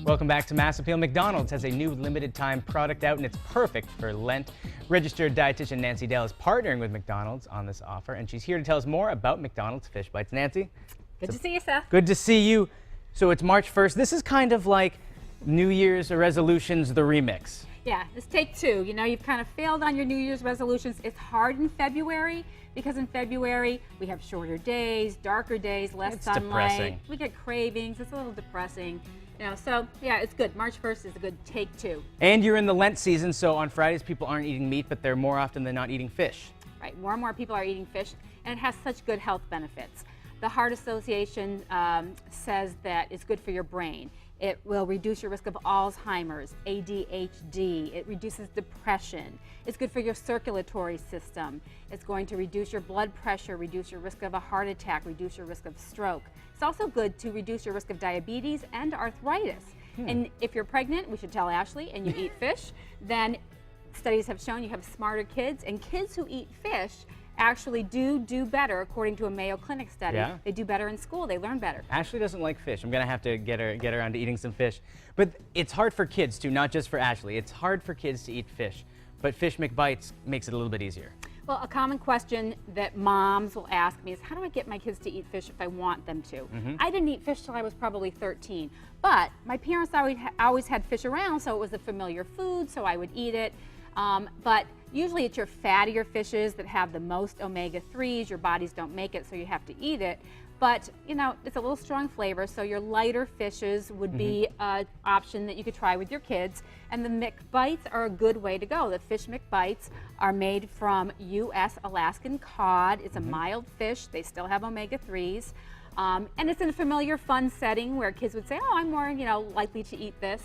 Welcome back to Mass Appeal. McDonald's has a new limited time product out and it's perfect for Lent. Registered dietitian Nancy Dell is partnering with McDonald's on this offer and she's here to tell us more about McDonald's Fish Bites. Nancy? Good to see you, Seth. Good to see you. So it's March 1st. This is kind of like New Year's resolutions, the remix. Yeah, it's take two. You know, you've kind of failed on your New Year's resolutions. It's hard in February because in February we have shorter days, darker days, less sunlight. Depressing. We get cravings. It's a little depressing. You know, so yeah, it's good. March 1st is a good take two. And you're in the Lent season, so on Fridays people aren't eating meat, but they're more often than not eating fish. Right, more and more people are eating fish, and it has such good health benefits. The Heart Association says that it's good for your brain. It will reduce your risk of Alzheimer's, ADHD. It reduces depression. It's good for your circulatory system. It's going to reduce your blood pressure, reduce your risk of a heart attack, reduce your risk of stroke. It's also good to reduce your risk of diabetes and arthritis. And if you're pregnant, we should tell Ashley, and you eat fish, then studies have shown you have smarter kids, and kids who eat fish actually do better, according to a Mayo Clinic study. Yeah. They do better in school, they learn better. Ashley doesn't like fish. I'm gonna have to get her around to eating some fish. But it's hard for kids too, not just for Ashley. It's hard for kids to eat fish, but Fish McBites makes it a little bit easier. Well, a common question that moms will ask me is, how do I get my kids to eat fish if I want them to? I didn't eat fish till I was probably 13, but my parents always had fish around, so it was a familiar food, so I would eat it. But usually it's your fattier fishes that have the most omega-3s. Your bodies don't make it, so you have to eat it. But, you know, it's a little strong flavor, so your lighter fishes would be an option that you could try with your kids. And the McBites are a good way to go. The Fish McBites are made from U.S. Alaskan cod. It's a mild fish. They still have omega-3s. And it's in a familiar, fun setting where kids would say, oh, I'm more, you know, likely to eat this.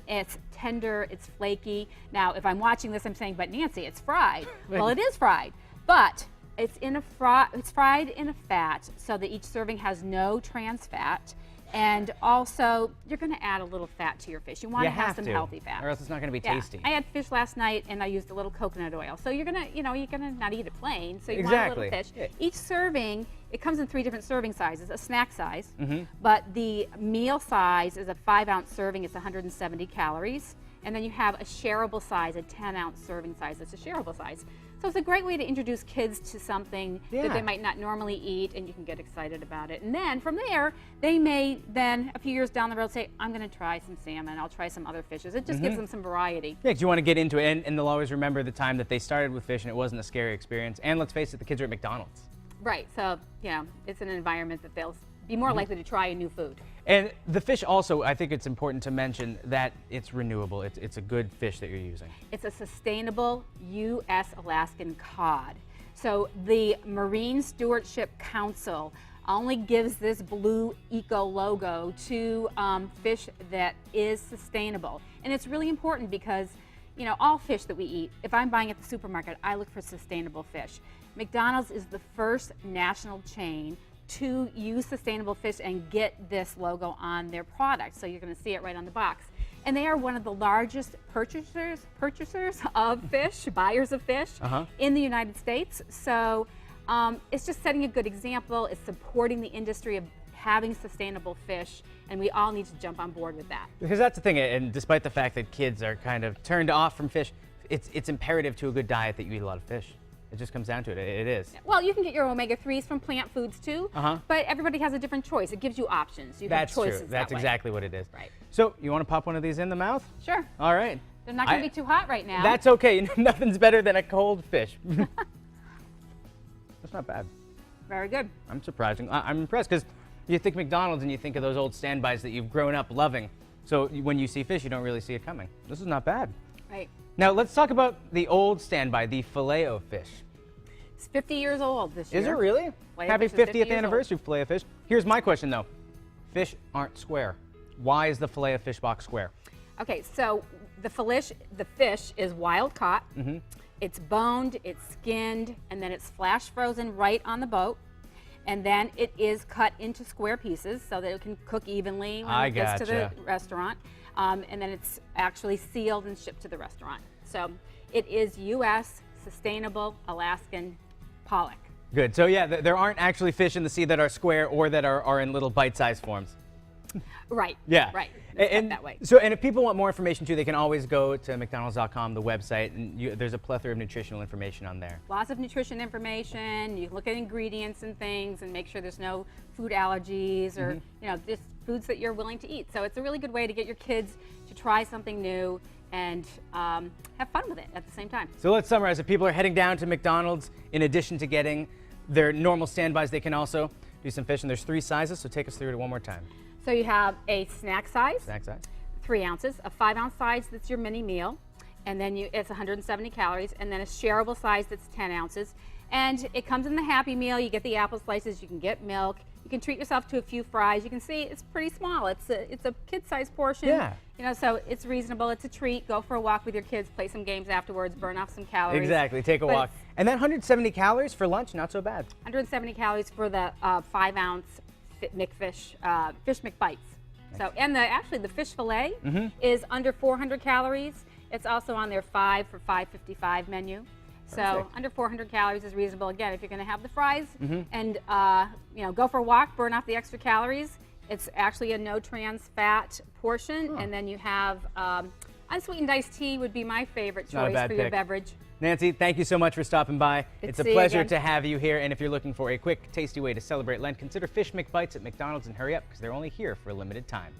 It's tender, it's flaky. Now, if I'm watching this, I'm saying, but Nancy, it's fried. Well, it is fried, but it's fried in a fat so that each serving has no trans fat. And also, you're going to add a little fat to your fish. You want to have some healthy fat, or else it's not going to be tasty. I had fish last night, and I used a little coconut oil. So you're gonna, you're gonna not eat it plain. So you want a little fish. Each serving, it comes in 3 different serving sizes. A snack size, but the meal size is a 5-ounce serving. It's 170 calories. And then you have a shareable size, a 10-ounce serving size. It's a shareable size. So it's a great way to introduce kids to something that they might not normally eat, and you can get excited about it. And then from there, they may then, a few years down the road, say, I'm going to try some salmon. I'll try some other fishes. It just gives them some variety. Yeah, because you want to get into it, and they'll always remember the time that they started with fish and it wasn't a scary experience. And let's face it, the kids are at McDonald's. Right. So, it's an environment that they'll be more likely to try a new food. And the fish also, I think it's important to mention that it's renewable. It's a good fish that you're using. It's a sustainable U.S. Alaskan cod. So the Marine Stewardship Council only gives this blue eco logo to fish that is sustainable. And it's really important because, all fish that we eat, if I'm buying at the supermarket, I look for sustainable fish. McDonald's is the first national chain to use sustainable fish and get this logo on their product. So you're going to see it right on the box. And they are one of the largest purchasers of fish, buyers of fish in the United States. So it's just setting a good example. It's supporting the industry of having sustainable fish, and we all need to jump on board with that. Because that's the thing, and despite the fact that kids are kind of turned off from fish, it's imperative to a good diet that you eat a lot of fish. It just comes down to it. It is. Well, you can get your omega-3s from plant foods too, but everybody has a different choice. It gives you options. You have choices. True. That's exactly what it is. Right. So, you want to pop one of these in the mouth? Sure. All right. They're not going to be too hot right now. That's okay. Nothing's better than a cold fish. That's not bad. Very good. I'm impressed because you think McDonald's and you think of those old standbys that you've grown up loving. So when you see fish, you don't really see it coming. This is not bad. Right. Now, let's talk about the old standby, the Filet-O-Fish. It's 50 years old this year. Is it really? Happy 50th anniversary, Filet-O-Fish. Here's my question, though. Fish aren't square. Why is the Filet-O-Fish box square? Okay, so the fish is wild caught. It's boned, it's skinned, and then it's flash frozen right on the boat. And then it is cut into square pieces so that it can cook evenly when it gets to the restaurant. And then it's actually sealed and shipped to the restaurant. So it is U.S. sustainable Alaskan pollock. Good. So yeah, there aren't actually fish in the sea that are square or that are in little bite-sized forms. Right. Yeah. Right. And that way. So, and if people want more information too, they can always go to McDonald's.com, the website, and there's a plethora of nutritional information on there. Lots of nutrition information. You can look at ingredients and things and make sure there's no food allergies or just foods that you're willing to eat. So it's a really good way to get your kids to try something new and have fun with it at the same time. So let's summarize. If people are heading down to McDonald's, in addition to getting their normal standbys, they can also do some fish, and there's 3 sizes, so take us through it one more time. So you have a snack size, 3 ounces, a 5-ounce size that's your mini meal, and then it's 170 calories, and then a shareable size that's 10 ounces. And it comes in the Happy Meal. You get the apple slices, you can get milk, you can treat yourself to a few fries. You can see it's pretty small. It's a kid-sized portion. Yeah. So it's reasonable. It's a treat. Go for a walk with your kids, play some games afterwards, burn off some calories. Exactly. Take a walk. And that 170 calories for lunch, not so bad. 170 calories for the 5-ounce fish McBites. So, and actually the fish fillet is under 400 calories. It's also on their 5 for $5.55 menu. So Perfect. under 400 calories is reasonable. Again, if you're going to have the fries and go for a walk, burn off the extra calories. It's actually a no trans fat portion, and then you have unsweetened iced tea would be my favorite choice for your beverage. Nancy, thank you so much for stopping by. It's a pleasure to have you here. And if you're looking for a quick, tasty way to celebrate Lent, consider Fish McBites at McDonald's, and hurry up because they're only here for a limited time.